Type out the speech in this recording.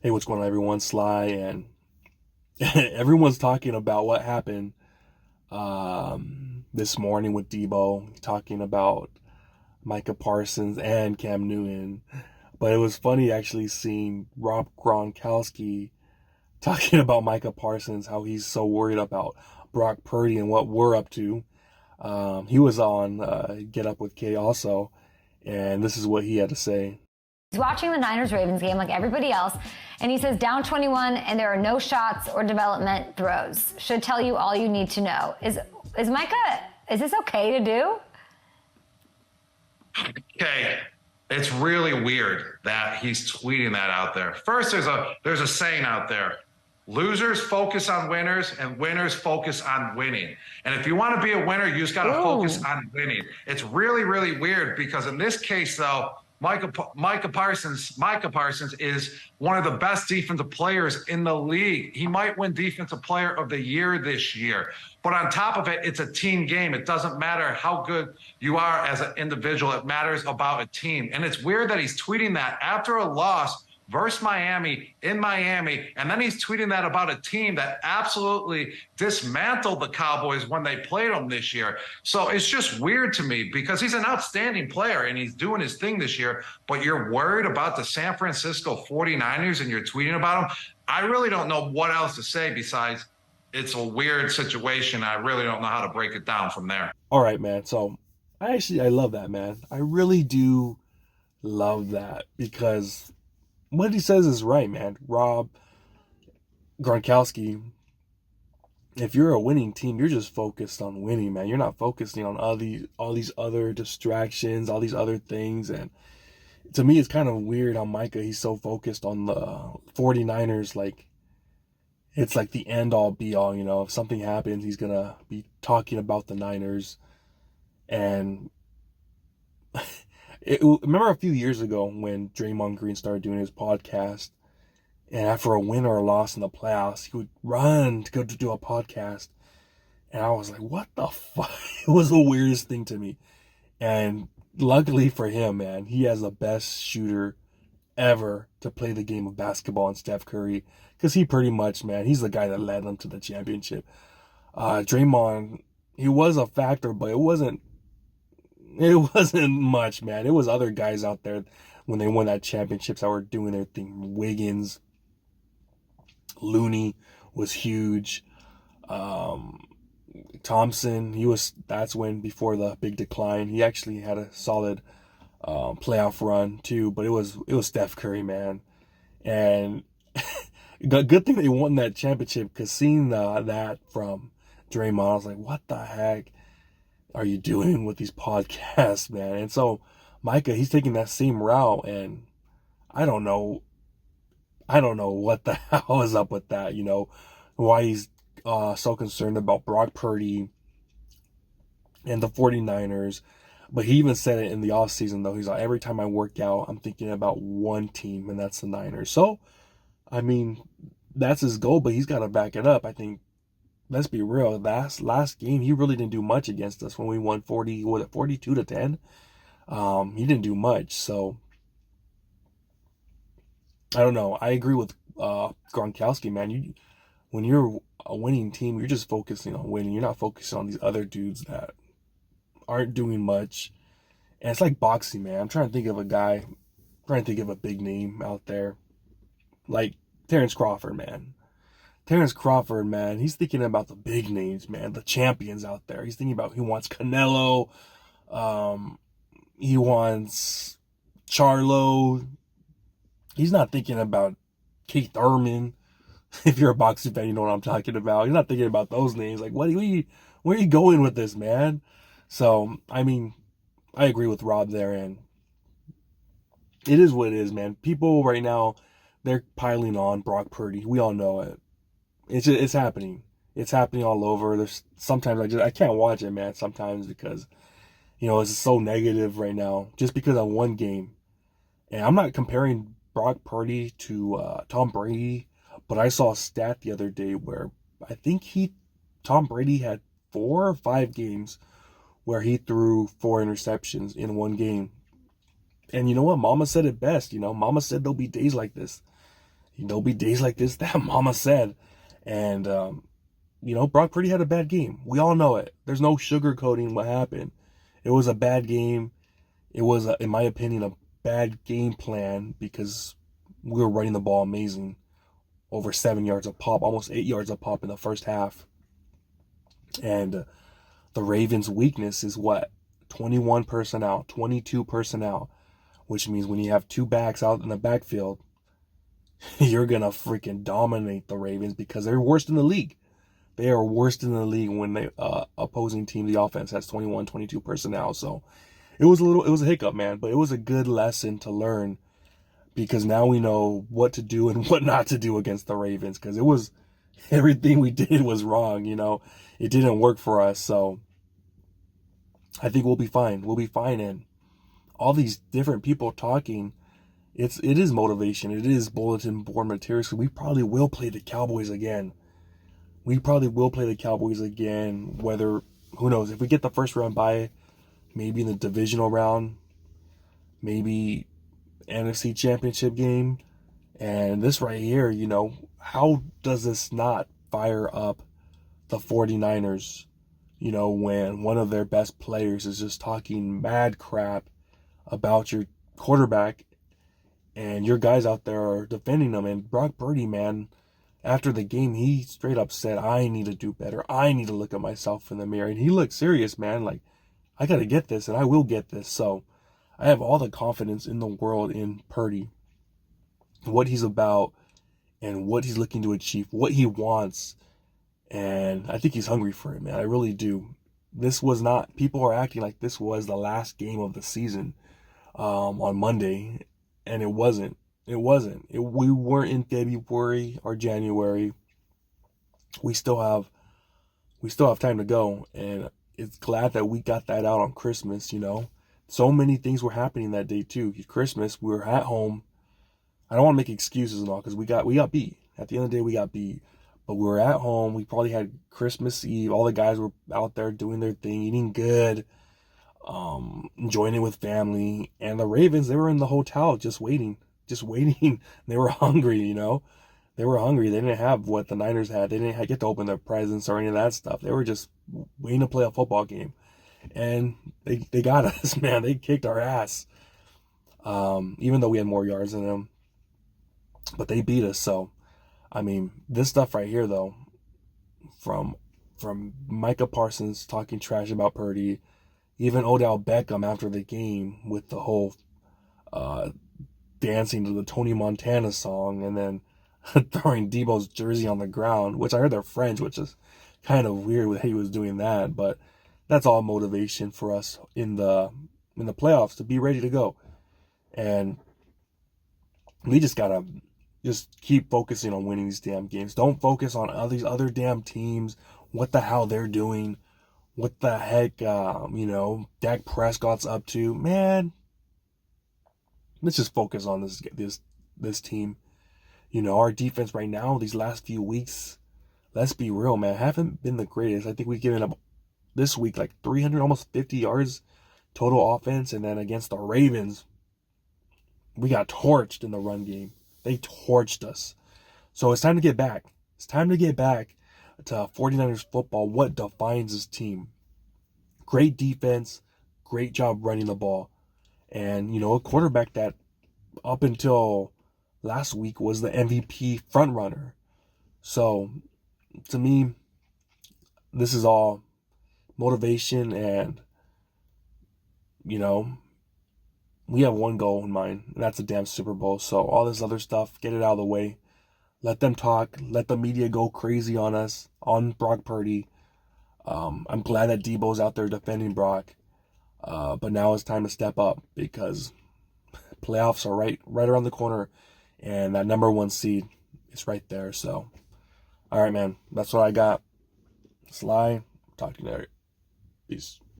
Hey, what's going on, everyone? Sly, and everyone's talking about what happened this morning with Debo, talking about Micah Parsons and Cam Newton. But it was funny actually seeing Rob Gronkowski talking about Micah Parsons, how he's so worried about Brock Purdy and what we're up to. He was on Get Up with Kay also, and this is what he had to say. He's watching the Niners-Ravens game like everybody else, and he says down 21 and there are no shots or development throws. Should tell you all you need to know. Is Micah, is this okay to do? Okay, it's really weird that he's tweeting that out there. First, there's a saying out there: losers focus on winners, and winners focus on winning. And if you want to be a winner, you just got to focus on winning. It's really, really weird because in this case, though, Micah Parsons is one of the best defensive players in the league. He might win Defensive Player of the Year this year. But on top of it, it's a team game. It doesn't matter how good you are as an individual. It matters about a team. And it's weird that he's tweeting that after a loss versus Miami in Miami. And then he's tweeting that about a team that absolutely dismantled the Cowboys when they played them this year. So it's just weird to me because he's an outstanding player and he's doing his thing this year, but you're worried about the San Francisco 49ers and you're tweeting about them. I really don't know what else to say besides it's a weird situation. I really don't know how to break it down from there. All right, man. So I love that, man. I really do love that because what he says is right, man. Rob Gronkowski, if you're a winning team, you're just focused on winning, man. You're not focusing on all these other distractions, all these other things. And to me, it's kind of weird how Micah, he's so focused on the 49ers, like it's like the end all be all, if something happens, he's going to be talking about the Niners. And remember a few years ago when Draymond Green started doing his podcast, and after a win or a loss in the playoffs, he would run to go to do a podcast. And I was like, what the fuck? It was the weirdest thing to me. And luckily for him, man, he has the best shooter ever to play the game of basketball in Steph Curry. Because he pretty much, man, he's the guy that led them to the championship. Draymond, he was a factor, but it wasn't much, man. It was other guys out there when they won that championships that were doing their thing. Wiggins, Looney was huge. Thompson, that's when before the big decline. He actually had a solid playoff run too, but it was Steph Curry, man. And good thing they won that championship because seeing that from Draymond, I was like, what the heck are you doing with these podcasts, man? And so Micah, he's taking that same route, and I don't know what the hell is up with that, why he's so concerned about Brock Purdy and the 49ers. But he even said it in the offseason, though. He's like, every time I work out, I'm thinking about one team, and that's the Niners. So, I mean, that's his goal, but he's got to back it up. I think, let's be real, last game, he really didn't do much against us when we won 42-10? He didn't do much, so I don't know. I agree with Gronkowski, man. When you're a winning team, you're just focusing on winning. You're not focusing on these other dudes that aren't doing much. And it's like boxing, man. I'm trying to think of a big name out there. Like Terrence Crawford, man. He's thinking about the big names, man, the champions out there. He's thinking about, he wants Canelo, he wants Charlo. He's not thinking about Keith Thurman. If you're a boxing fan, you know what I'm talking about. He's not thinking about those names. Like, where are you going with this, man? So, I mean, I agree with Rob there, and it is what it is, man. People right now, they're piling on Brock Purdy. We all know it. It's happening. It's happening all over. There's sometimes I can't watch it, man. Sometimes because it's so negative right now, just because of one game. And I'm not comparing Brock Purdy to Tom Brady, but I saw a stat the other day where I think Tom Brady had 4 or 5 games where he threw 4 interceptions in one game. And you know what? Mama said it best. Mama said there'll be days like this. There'll be days like this, that mama said. And, Brock Purdy had a bad game. We all know it. There's no sugarcoating what happened. It was a bad game. It was, in my opinion, a bad game plan because we were running the ball amazing. Over 7 yards a pop, almost 8 yards a pop in the first half. And the Ravens' weakness is what? 21 personnel, 22 personnel, which means when you have two backs out in the backfield, you're going to freaking dominate the Ravens because they're worst in the league. They are worst in the league when the opposing team, the offense, has 21, 22 personnel. So it was a hiccup, man, but it was a good lesson to learn because now we know what to do and what not to do against the Ravens because it was everything we did was wrong, It didn't work for us, so I think we'll be fine. We'll be fine, and all these different people talking, it is motivation. It is bulletin board material. So we probably will play the Cowboys again. Whether, who knows, if we get the first round bye, maybe in the divisional round, maybe NFC Championship game. And this right here, how does this not fire up the 49ers, when one of their best players is just talking mad crap about your quarterback and your guys out there are defending them. And Brock Purdy, man, after the game, he straight up said, I need to do better. I need to look at myself in the mirror. And he looked serious, man. Like, I got to get this and I will get this. So I have all the confidence in the world in Purdy, what he's about and what he's looking to achieve, what he wants. And I think he's hungry for it, man. I really do. People are acting like this was the last game of the season on Monday, and it wasn't. We weren't in February or January. We still have time to go, and it's glad that we got that out on Christmas, So many things were happening that day too. Christmas, we were at home. I don't want to make excuses and all because we got beat. At the end of the day, we got beat. But we were at home. We probably had Christmas Eve. All the guys were out there doing their thing, eating good, enjoying it with family. And the Ravens, they were in the hotel just waiting. They were hungry, They were hungry. They didn't have what the Niners had. They didn't get to open their presents or any of that stuff. They were just waiting to play a football game. And they got us, man. They kicked our ass. Even though we had more yards than them. But they beat us, so this stuff right here, though, from Micah Parsons talking trash about Purdy, even Odell Beckham after the game with the whole dancing to the Tony Montana song and then throwing Debo's jersey on the ground, which I heard they're French, which is kind of weird that he was doing that, but that's all motivation for us in the playoffs to be ready to go. And we just gotta keep focusing on winning these damn games. Don't focus on all these other damn teams, what the hell they're doing, what the heck, Dak Prescott's up to. Man, let's just focus on this team. Our defense right now, these last few weeks, let's be real, man, haven't been the greatest. I think we've given up this week like 300, almost 50 yards total offense. And then against the Ravens, we got torched in the run game. They torched us. So it's time to get back. It's time to get back to 49ers football, what defines this team. Great defense, great job running the ball. And, a quarterback that up until last week was the MVP frontrunner. So, to me, this is all motivation and, we have one goal in mind, and that's a damn Super Bowl. So all this other stuff, get it out of the way. Let them talk. Let the media go crazy on us, on Brock Purdy. I'm glad that Debo's out there defending Brock. But now it's time to step up because playoffs are right around the corner, and that number 1 seed is right there. So, all right, man, that's what I got. Sly, talk to you later. Peace.